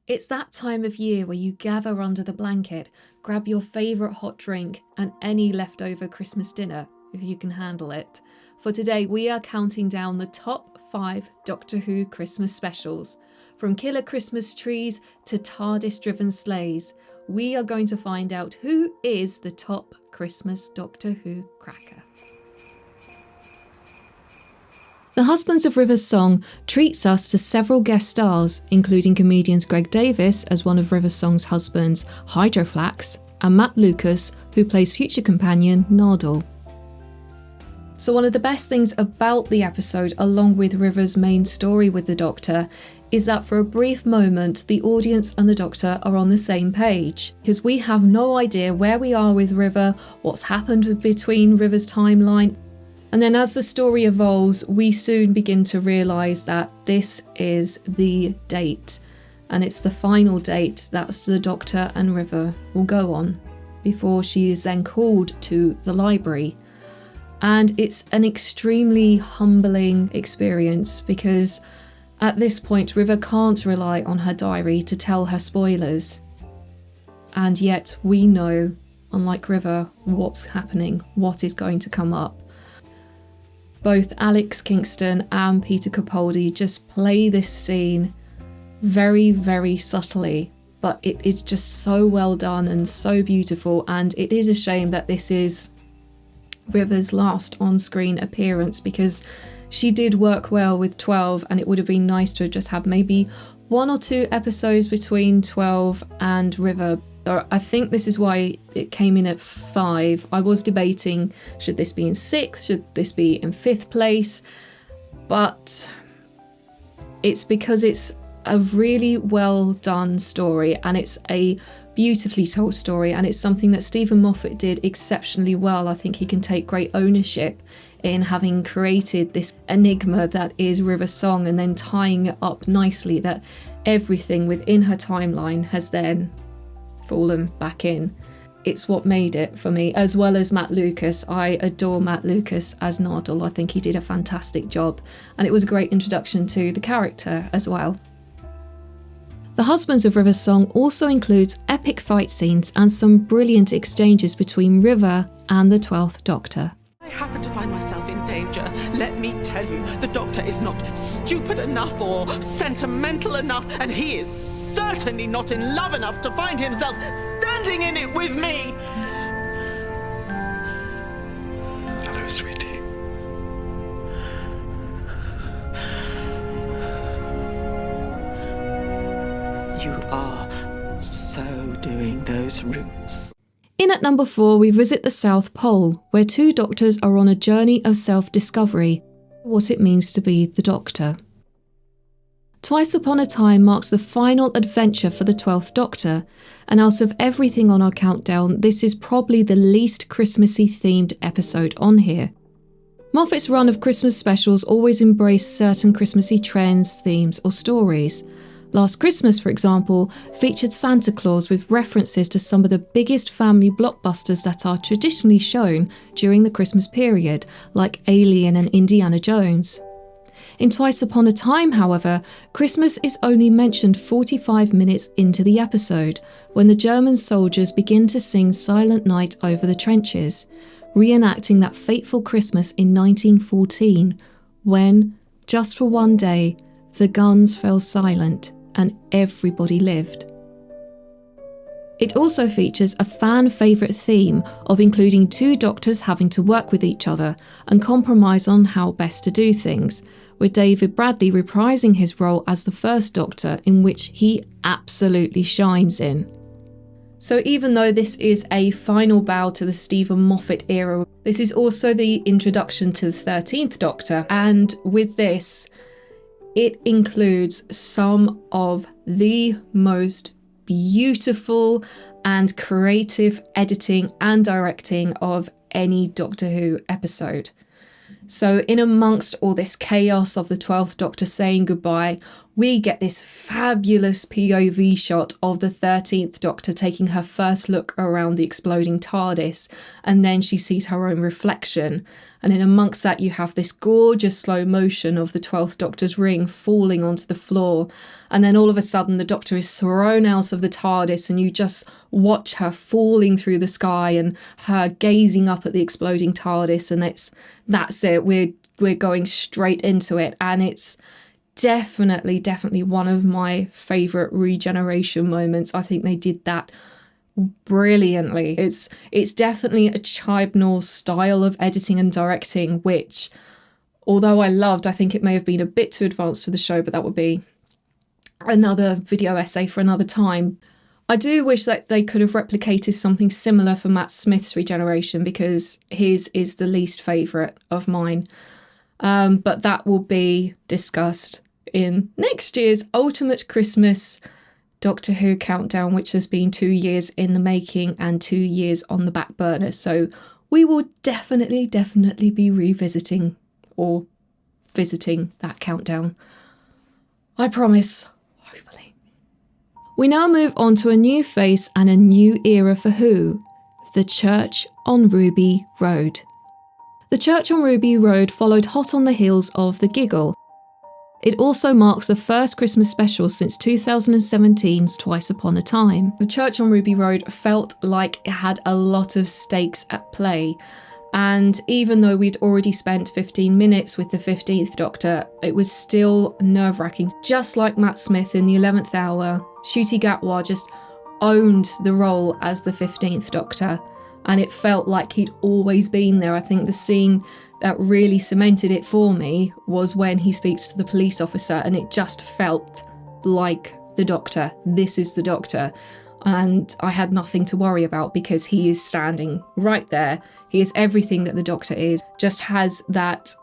It's that time of year where you gather under the blanket, grab your favourite hot drink and any leftover Christmas dinner, if you can handle it. For today, we are counting down the top 5 Doctor Who Christmas specials. From killer Christmas trees to TARDIS-driven sleighs, we are going to find out who is the top Christmas Doctor Who cracker. The Husbands of River's song treats us to several guest stars, including comedians Greg Davis as one of River's song's husbands, Hydroflax, and Matt Lucas, who plays future companion Nardole. So one of the best things about the episode, along with River's main story with the Doctor, is that for a brief moment, the audience and the Doctor are on the same page, because we have no idea where we are with River, what's happened between River's timeline. And then as the story evolves, we soon begin to realise that this is the date. And it's the final date that the Doctor and River will go on before she is then called to the library. And it's an extremely humbling experience because at this point, River can't rely on her diary to tell her spoilers. And yet we know, unlike River, what's happening, what is going to come up. Both Alex Kingston and Peter Capaldi just play this scene very, very subtly, but it is just so well done and so beautiful, and it is a shame that this is River's last on-screen appearance because she did work well with 12, and it would have been nice to just have maybe 1 or 2 episodes between 12 and River. So I think this is why it came in at 5. I was debating, should this be in 6th? Should this be in 5th place? But it's because it's a really well done story, and it's a beautifully told story, and it's something that Stephen Moffat did exceptionally well. I think he can take great ownership in having created this enigma that is River's song, and then tying it up nicely that everything within her timeline has then fallen back in. It's what made it for me, as well as Matt Lucas. I adore Matt Lucas as Nardole. I think he did a fantastic job, and it was a great introduction to the character as well. The Husbands of River's song also includes epic fight scenes and some brilliant exchanges between River and the 12th Doctor. I happen to find myself in danger. Let me tell you, the Doctor is not stupid enough or sentimental enough, and he is certainly not in love enough to find himself standing in it with me. Hello, sweetie. You are so doing those roots. In at number 4, we visit the South Pole, where 2 Doctors are on a journey of self-discovery, what it means to be the Doctor. Twice Upon a Time marks the final adventure for the 12th Doctor, and out of everything on our countdown, this is probably the least Christmassy themed episode on here. Moffat's run of Christmas specials always embraced certain Christmassy trends, themes or stories. Last Christmas, for example, featured Santa Claus with references to some of the biggest family blockbusters that are traditionally shown during the Christmas period, like Alien and Indiana Jones. In Twice Upon a Time, however, Christmas is only mentioned 45 minutes into the episode, when the German soldiers begin to sing Silent Night over the trenches, reenacting that fateful Christmas in 1914, when, just for one day, the guns fell silent and everybody lived. It also features a fan favourite theme of including 2 Doctors having to work with each other and compromise on how best to do things, with David Bradley reprising his role as the first Doctor, in which he absolutely shines in. So even though this is a final bow to the Stephen Moffat era, this is also the introduction to the 13th Doctor, and with this, it includes some of the most beautiful and creative editing and directing of any Doctor Who episode. So in amongst all this chaos of the 12th Doctor saying goodbye, we get this fabulous POV shot of the 13th Doctor taking her first look around the exploding TARDIS, and then she sees her own reflection. And in amongst that, you have this gorgeous slow motion of the 12th Doctor's ring falling onto the floor. And then all of a sudden, the Doctor is thrown out of the TARDIS, and you just watch her falling through the sky and her gazing up at the exploding TARDIS. And that's it. We're going straight into it. And it's definitely one of my favourite regeneration moments. I think they did that brilliantly. It's definitely a Chibnall style of editing and directing, which, although I loved, I think it may have been a bit too advanced for the show, but that would be another video essay for another time. I do wish that they could have replicated something similar for Matt Smith's regeneration, because his is the least favourite of mine. But that will be discussed in next year's Ultimate Christmas Doctor Who countdown, which has been 2 years in the making and 2 years on the back burner. So we will definitely be revisiting or visiting that countdown. I promise, hopefully. We now move on to a new face and a new era for Who, the Church on Ruby Road. The Church on Ruby Road followed hot on the heels of The Giggle. It also marks the first Christmas special since 2017's Twice Upon a Time. The Church on Ruby Road felt like it had a lot of stakes at play, and even though we'd already spent 15 minutes with the 15th Doctor, it was still nerve-wracking. Just like Matt Smith in the 11th Hour, Ncuti Gatwa just owned the role as the 15th Doctor, and it felt like he'd always been there. I think the scene that really cemented it for me was when he speaks to the police officer, and it just felt like the Doctor. This is the Doctor. And I had nothing to worry about because he is standing right there. He is everything that the Doctor is, just has that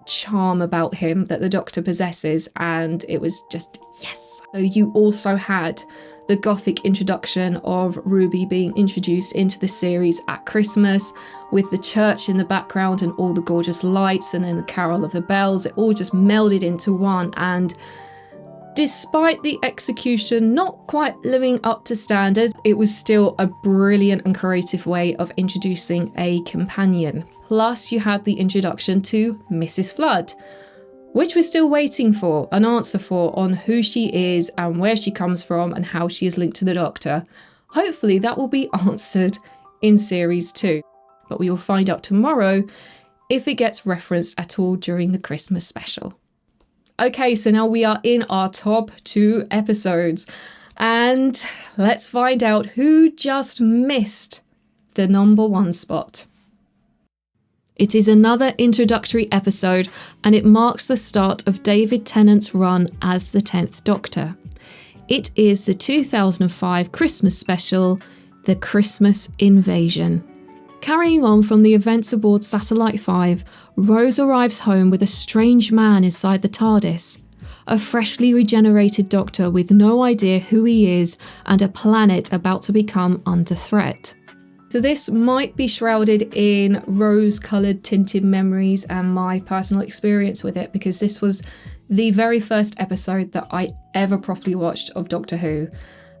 charm about him that the Doctor possesses, and it was just, yes. So you also had the gothic introduction of Ruby being introduced into the series at Christmas, with the church in the background and all the gorgeous lights, and then the Carol of the Bells. It all just melded into one, and despite the execution not quite living up to standards, it was still a brilliant and creative way of introducing a companion. Plus, you had the introduction to Mrs. Flood, which we're still waiting for an answer for, on who she is and where she comes from and how she is linked to the Doctor. Hopefully that will be answered in Series 2, but we will find out tomorrow if it gets referenced at all during the Christmas special. Okay, so now we are in our top 2 episodes, and let's find out who just missed the number 1 spot. It is another introductory episode, and it marks the start of David Tennant's run as the 10th Doctor. It is the 2005 Christmas special, The Christmas Invasion. Carrying on from the events aboard Satellite 5, Rose arrives home with a strange man inside the TARDIS, a freshly regenerated Doctor with no idea who he is and a planet about to become under threat. So this might be shrouded in rose-coloured tinted memories and my personal experience with it, because this was the very first episode that I ever properly watched of Doctor Who,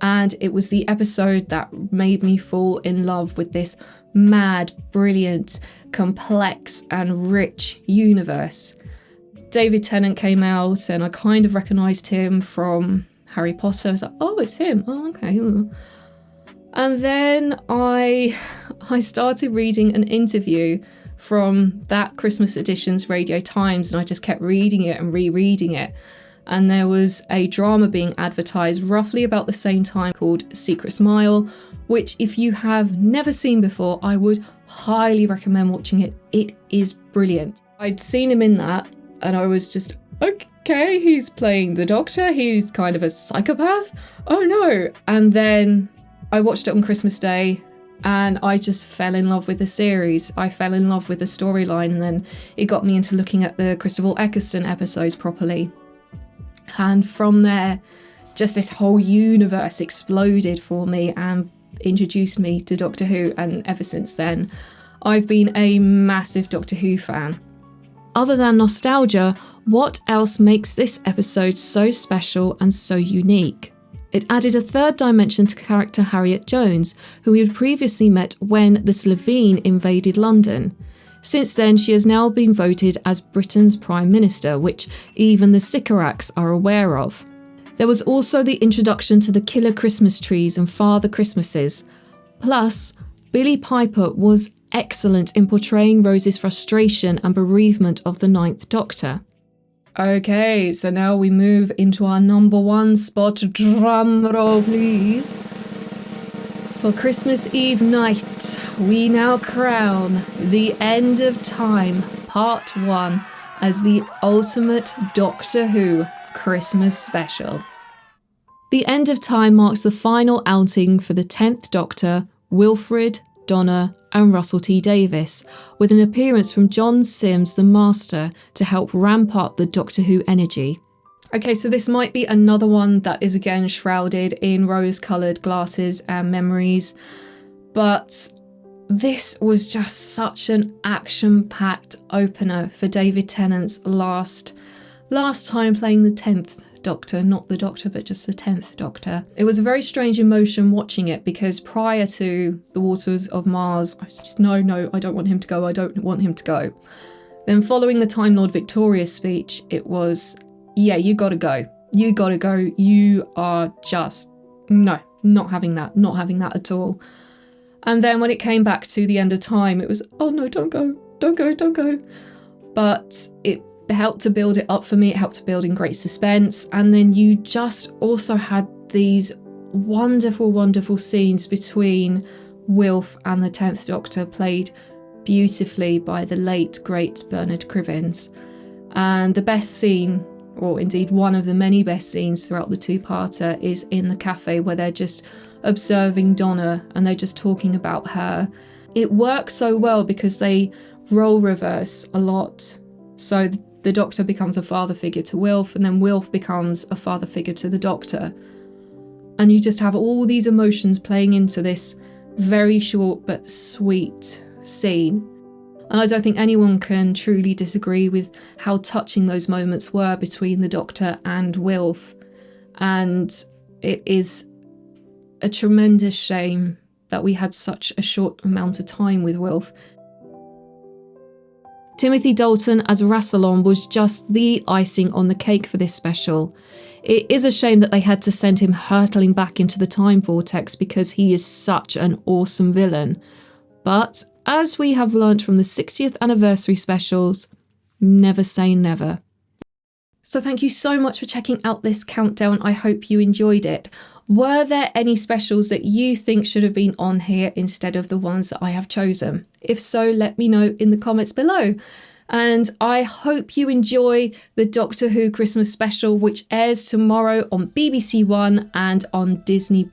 and it was the episode that made me fall in love with this mad, brilliant, complex and rich universe. David Tennant came out and I kind of recognised him from Harry Potter. I was like, oh, it's him. Oh, okay. And then I started reading an interview from that Christmas edition's Radio Times, and I just kept reading it and rereading it. And there was a drama being advertised roughly about the same time called Secret Smile, which if you have never seen before, I would highly recommend watching it. It is brilliant. I'd seen him in that and I was just, okay, he's playing the Doctor, he's kind of a psychopath. Oh no. And then I watched it on Christmas Day and I just fell in love with the series. I fell in love with the storyline, and then it got me into looking at the Christopher Eccleston episodes properly. And from there, just this whole universe exploded for me and introduced me to Doctor Who, and ever since then, I've been a massive Doctor Who fan. other than nostalgia, what else makes this episode so special and so unique? It added a third dimension to character Harriet Jones, who we had previously met when the Slovene invaded London. Since then, she has now been voted as Britain's Prime Minister, which even the Sycorax are aware of. There was also the introduction to the killer Christmas trees and Father Christmases. Plus, Billie Piper was excellent in portraying Rose's frustration and bereavement of the Ninth Doctor. Okay, so now we move into our number one spot. Drum roll, please. For Christmas Eve night, we now crown The End of Time Part 1 as the ultimate Doctor Who Christmas special. The End of Time marks the final outing for the 10th Doctor, Wilfred, Donna and Russell T Davies, with an appearance from John Sims the Master to help ramp up the Doctor Who energy. Okay, so this might be another one that is again shrouded in rose-coloured glasses and memories, but this was just such an action-packed opener for David Tennant's last time playing the 10th Doctor, not the Doctor, but just the 10th Doctor. It was a very strange emotion watching it because prior to The Waters of Mars, I was just, no, I don't want him to go, I don't want him to go. Then following the Time Lord Victoria's speech, it was, yeah, you gotta go, you are just, no, not having that at all. And then when it came back to the end of time, it was, oh no, don't go. But it helped to build it up for me, it helped to build in great suspense, and then you just also had these wonderful scenes between Wilf and the 10th Doctor, played beautifully by the late great Bernard Cribbins. And the best scene, or indeed one of the many best scenes throughout the two-parter, is in the cafe where they're just observing Donna and they're just talking about her. It works so well because they role reverse a lot. So the Doctor becomes a father figure to Wilf, and then Wilf becomes a father figure to the Doctor. And you just have all these emotions playing into this very short but sweet scene. And I don't think anyone can truly disagree with how touching those moments were between the Doctor and Wilf. And it is a tremendous shame that we had such a short amount of time with Wilf. Timothy Dalton as Rassilon was just the icing on the cake for this special. It is a shame that they had to send him hurtling back into the time vortex because he is such an awesome villain. But as we have learnt from the 60th anniversary specials, never say never. So thank you so much for checking out this countdown. I hope you enjoyed it. Were there any specials that you think should have been on here instead of the ones that I have chosen? If so, let me know in the comments below. And I hope you enjoy the Doctor Who Christmas special, which airs tomorrow on BBC One and on Disney+.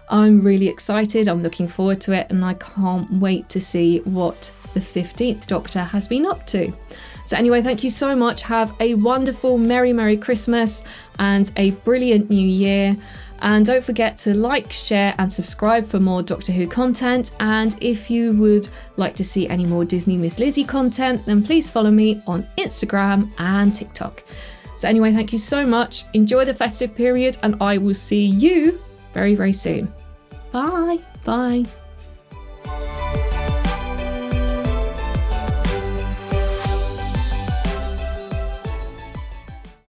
I'm really excited, I'm looking forward to it, and I can't wait to see what the 15th Doctor has been up to. So anyway, thank you so much. Have a wonderful Merry Christmas and a brilliant New Year. And don't forget to like, share and subscribe for more Doctor Who content. And if you would like to see any more Disney Miss Lizzie content, then please follow me on Instagram and TikTok. So anyway, thank you so much. Enjoy the festive period and I will see you very soon. Bye.